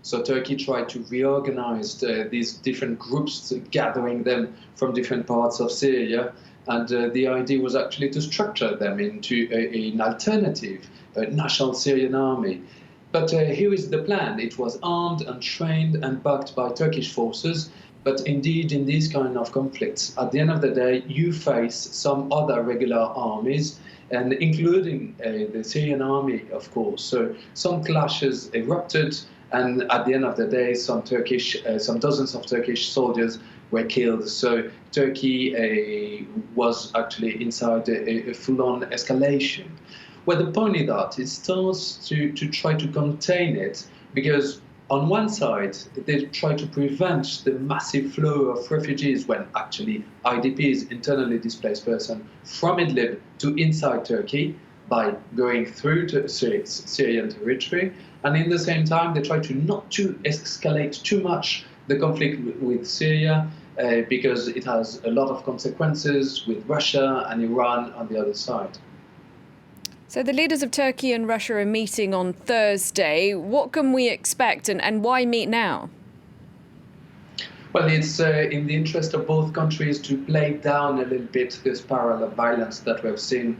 So Turkey tried to reorganize these different groups, gathering them from different parts of Syria. And the idea was actually to structure them into an alternative national Syrian army. But here is the plan. It was armed and trained and backed by Turkish forces. But indeed, in these kind of conflicts, at the end of the day, you face some other regular armies, and including the Syrian army, of course. So some clashes erupted, and at the end of the day, some dozens of Turkish soldiers were killed. So Turkey was actually inside a full-on escalation. Well, the point is that it starts to try to contain it, because on one side, they try to prevent the massive flow of refugees, when actually IDPs, internally displaced persons, from Idlib to inside Turkey by going through to Syrian territory. And in the same time, they try to not to escalate too much the conflict with Syria, because it has a lot of consequences with Russia and Iran on the other side. So the leaders of Turkey and Russia are meeting on Thursday. What can we expect, and why meet now? Well, it's in the interest of both countries to play down a little bit this parallel violence that we've seen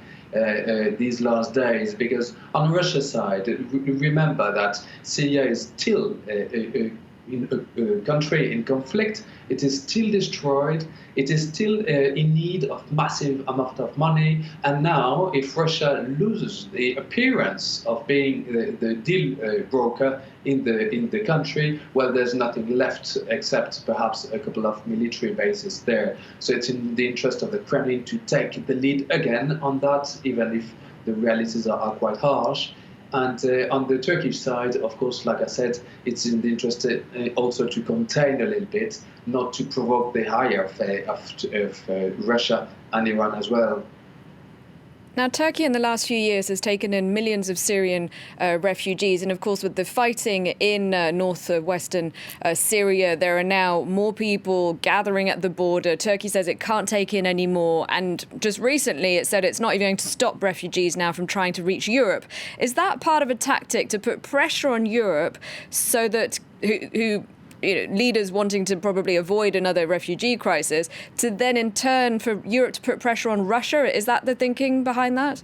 these last days, because on Russia's side, remember that Syria is still a country in conflict. It is still destroyed. It is still in need of massive amount of money. And now, if Russia loses the appearance of being the deal broker in the country, well, there's nothing left except perhaps a couple of military bases there. So it's in the interest of the Kremlin to take the lead again on that, even if the realities are quite harsh. And on the Turkish side, of course, like I said, it's in the interest also to contain a little bit, not to provoke the ire of Russia and Iran as well. Now, Turkey in the last few years has taken in millions of Syrian refugees. And of course, with the fighting in northwestern Syria, there are now more people gathering at the border. Turkey says it can't take in any more. And just recently, it said it's not even going to stop refugees now from trying to reach Europe. Is that part of a tactic to put pressure on Europe so that leaders wanting to probably avoid another refugee crisis, to then in turn for Europe to put pressure on Russia? Is that the thinking behind that?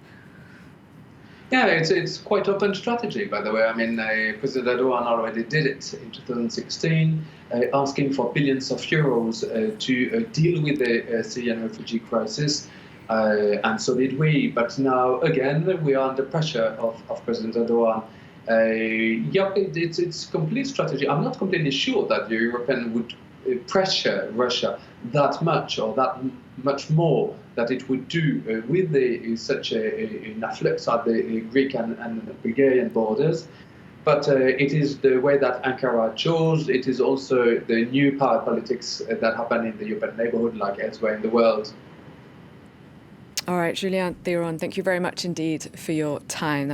Yeah, it's quite open strategy, by the way. I mean, President Erdogan already did it in 2016, asking for billions of euros to deal with the Syrian refugee crisis. And so did we. But now, again, we are under pressure of President Erdogan. It's complete strategy. I'm not completely sure that the European would pressure Russia that much or that much more that it would do with such an afflux at the Greek and Bulgarian borders. But it is the way that Ankara chose. It is also the new power politics that happen in the European neighborhood like elsewhere in the world. All right, Julien Théron, thank you very much indeed for your time.